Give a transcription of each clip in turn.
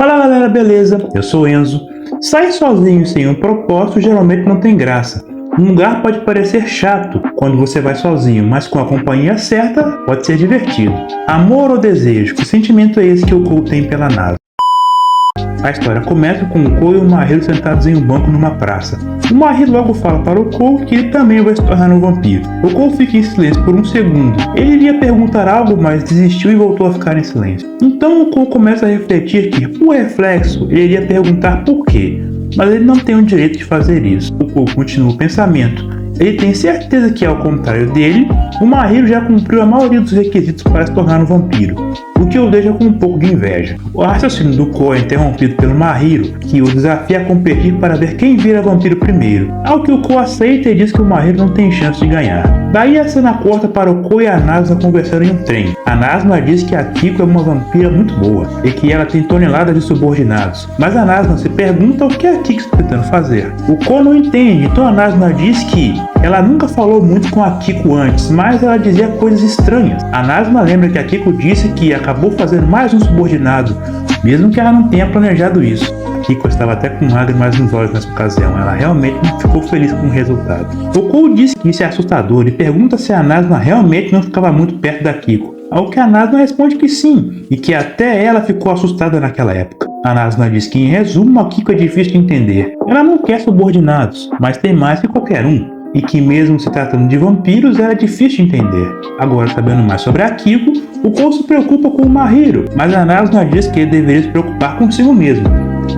Fala galera, beleza? Eu sou Enzo. Sair sozinho sem um propósito geralmente não tem graça. Um lugar pode parecer chato quando você vai sozinho, mas com a companhia certa pode ser divertido. Amor ou desejo? Que sentimento é esse que o Cole tem pela nave? A história começa com o Cole e o Mahiro sentados em um banco numa praça. O Mahiro logo fala para o Cole que ele também vai se tornar um vampiro. O Cole fica em silêncio por um segundo. Ele iria perguntar algo, mas desistiu e voltou a ficar em silêncio. Então o Cole começa a refletir que, por reflexo, ele iria perguntar por quê, mas ele não tem o direito de fazer isso. O Cole continua o pensamento. Ele tem certeza que, ao contrário dele, o Mahiro já cumpriu a maioria dos requisitos para se tornar um vampiro, o que o deixa com um pouco de inveja. O raciocínio do Cole é interrompido pelo Mahiro, que o desafia a competir para ver quem vira vampiro primeiro, ao que o Cole aceita e diz que o Mahiro não tem chance de ganhar. Daí a cena corta para o Cole e a Nasuna conversando em um trem. A Nasuna diz que a Kiko é uma vampira muito boa e que ela tem toneladas de subordinados, mas a Nasuna se pergunta o que a Kiko está tentando fazer. O Cole não entende, então a Nasuna diz que ela nunca falou muito com a Kiko antes, mas ela dizia coisas estranhas. A Nasuna lembra que a Kiko disse que acabou fazendo mais um subordinado, mesmo que ela não tenha planejado isso. A Kiko estava até com lágrimas nos olhos nessa ocasião, ela realmente não ficou feliz com o resultado. O Cole disse que isso é assustador e pergunta se a Nasuna realmente não ficava muito perto da Kiko, ao que a Nasuna responde que sim, e que até ela ficou assustada naquela época. A Nasuna diz que, em resumo, a Kiko é difícil de entender. Ela não quer subordinados, mas tem mais que qualquer um. E que mesmo se tratando de vampiros, era difícil de entender. Agora, sabendo mais sobre a Kiko, o Cole se preocupa com o Mahiro, mas a Nasuna diz que ele deveria se preocupar consigo mesmo,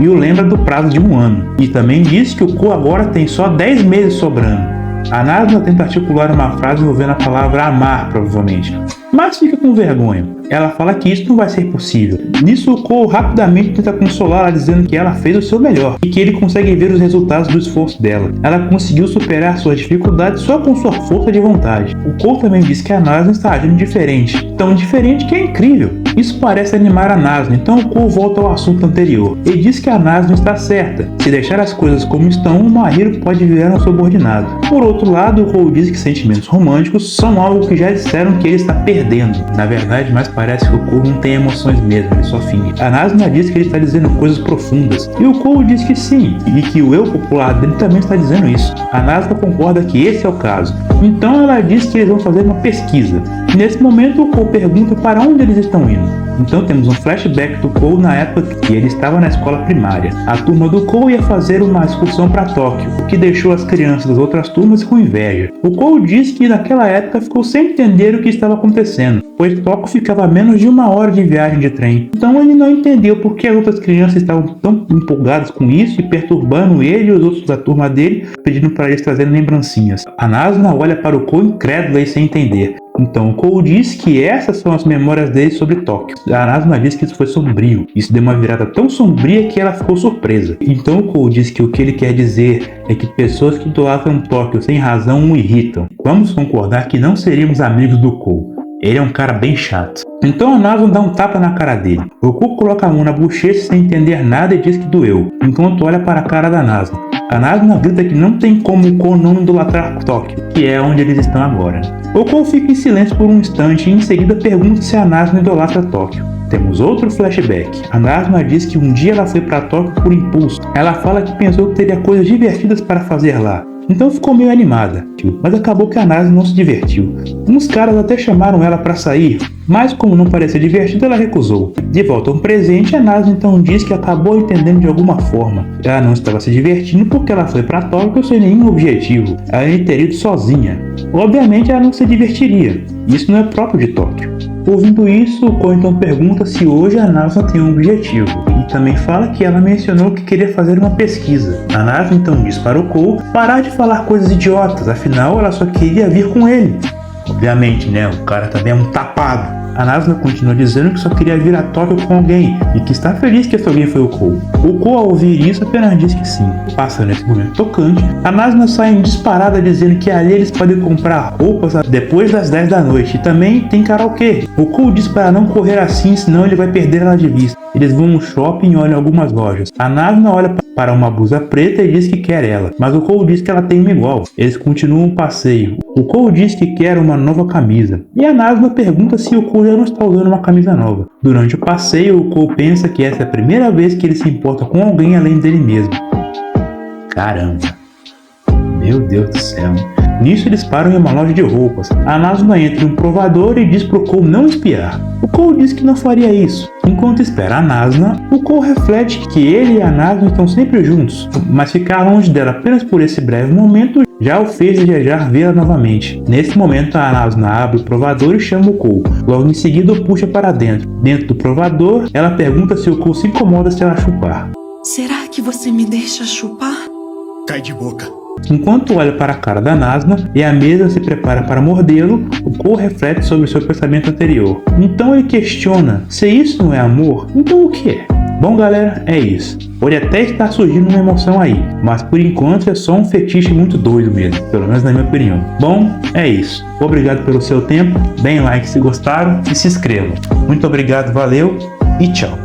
e o lembra do prazo de 1 ano. E também diz que o Cole agora tem só 10 meses sobrando. A Nasuna tenta articular uma frase envolvendo a palavra amar, provavelmente, mas fica com vergonha. Ela fala que isso não vai ser possível. Nisso, o Cole rapidamente tenta consolá-la, dizendo que ela fez o seu melhor e que ele consegue ver os resultados do esforço dela. Ela conseguiu superar suas dificuldades só com sua força de vontade. O Cole também diz que a Nasuna está agindo diferente, tão diferente que é incrível. Isso parece animar a Nasuna, então o Cole volta ao assunto anterior. Ele diz que a Nasuna está certa. Se deixar as coisas como estão, o Mahiro pode virar um subordinado. Por outro lado, o Cole diz que sentimentos românticos são algo que já disseram que ele está perdendo. Na verdade, mais parece que o Cole não tem emoções mesmo, ele só finge. A Nasuna diz que ele está dizendo coisas profundas, e o Cole diz que sim, e que o eu popular dele também está dizendo isso. A Nasuna concorda que esse é o caso, então ela diz que eles vão fazer uma pesquisa. E nesse momento, o Cole pergunta para onde eles estão indo. Então temos um flashback do Cole na época que ele estava na escola primária. A turma do Cole ia fazer uma excursão para Tóquio, o que deixou as crianças das outras turmas com inveja. O Cole diz que naquela época ficou sem entender o que estava acontecendo, pois Tóquio ficava a menos de 1 hora de viagem de trem. Então ele não entendeu por que as outras crianças estavam tão empolgadas com isso e perturbando ele e os outros da turma dele, pedindo para eles trazerem lembrancinhas. A Nasuna olha para o Cole incrédula e sem entender. Então o Cole diz que essas são as memórias dele sobre Tóquio. A Nasuna diz que isso foi sombrio. Isso deu uma virada tão sombria que ela ficou surpresa. Então o Cole diz que o que ele quer dizer é que pessoas que idolatram Tóquio sem razão o irritam. Vamos concordar que não seríamos amigos do Cole. Ele é um cara bem chato. Então a Nasuna dá um tapa na cara dele. O Cole coloca a mão na bochecha sem entender nada e diz que doeu, enquanto olha para a cara da Nasuna. A Nasuna grita que não tem como o Cole não idolatrar Tóquio, que é onde eles estão agora. O Cole fica em silêncio por um instante e em seguida pergunta se a Nasuna idolatra Tóquio. Temos outro flashback. A Nasuna diz que um dia ela foi para Tóquio por impulso. Ela fala que pensou que teria coisas divertidas para fazer lá, então ficou meio animada, mas acabou que a Nasuna não se divertiu. Uns caras até chamaram ela para sair, mas como não parecia divertido, ela recusou. De volta a um presente, a Nasuna então diz que acabou entendendo de alguma forma. Ela não estava se divertindo porque ela foi para Tóquio sem nenhum objetivo. Ela teria ido sozinha. Obviamente ela não se divertiria. Isso não é próprio de Tóquio. Ouvindo isso, o Cole então pergunta se hoje a Nasuna tem um objetivo, e também fala que ela mencionou que queria fazer uma pesquisa. A Nasuna então diz para o Cole parar de falar coisas idiotas, afinal ela só queria vir com ele. Obviamente, né, o cara também é um tapado. A Nasuna continua dizendo que só queria vir a Tóquio com alguém e que está feliz que esse alguém foi o Cole. O Cole, ao ouvir isso, apenas diz que sim. Passando esse momento tocante, a Nasuna sai em disparada dizendo que ali eles podem comprar roupas depois das 10 da noite e também tem karaokê. O Cole diz para não correr assim, senão ele vai perder ela de vista. Eles vão no shopping e olham algumas lojas. A Nasuna olha para uma blusa preta e diz que quer ela, mas o Cole diz que ela tem uma igual. Eles continuam o passeio. O Cole diz que quer uma nova camisa, e a Nasna pergunta se o Cole já não está usando uma camisa nova. Durante o passeio, o Cole pensa que essa é a primeira vez que ele se importa com alguém além dele mesmo. Caramba. Meu Deus do céu. Nisso eles param em uma loja de roupas. A Nasna entra em um provador e diz pro Cole não espiar. O Cole diz que não faria isso. Enquanto espera a Nasna, o Cole reflete que ele e a Nasna estão sempre juntos, mas ficar longe dela apenas por esse breve momento já o fez desejar vê-la novamente. Nesse momento, a Nasna abre o provador e chama o Cole. Logo em seguida, o puxa para dentro. Dentro do provador, ela pergunta se o Cole se incomoda se ela chupar. Será que você me deixa chupar? Cai de boca. Enquanto olha para a cara da Nasna e a mesma se prepara para mordê-lo, o Cole reflete sobre seu pensamento anterior. Então ele questiona: se isso não é amor, então o que é? Bom galera, é isso. Pode até estar surgindo uma emoção aí, mas por enquanto é só um fetiche muito doido mesmo, pelo menos na minha opinião. Bom, é isso. Obrigado pelo seu tempo, deem like se gostaram e se inscrevam. Muito obrigado, valeu e tchau.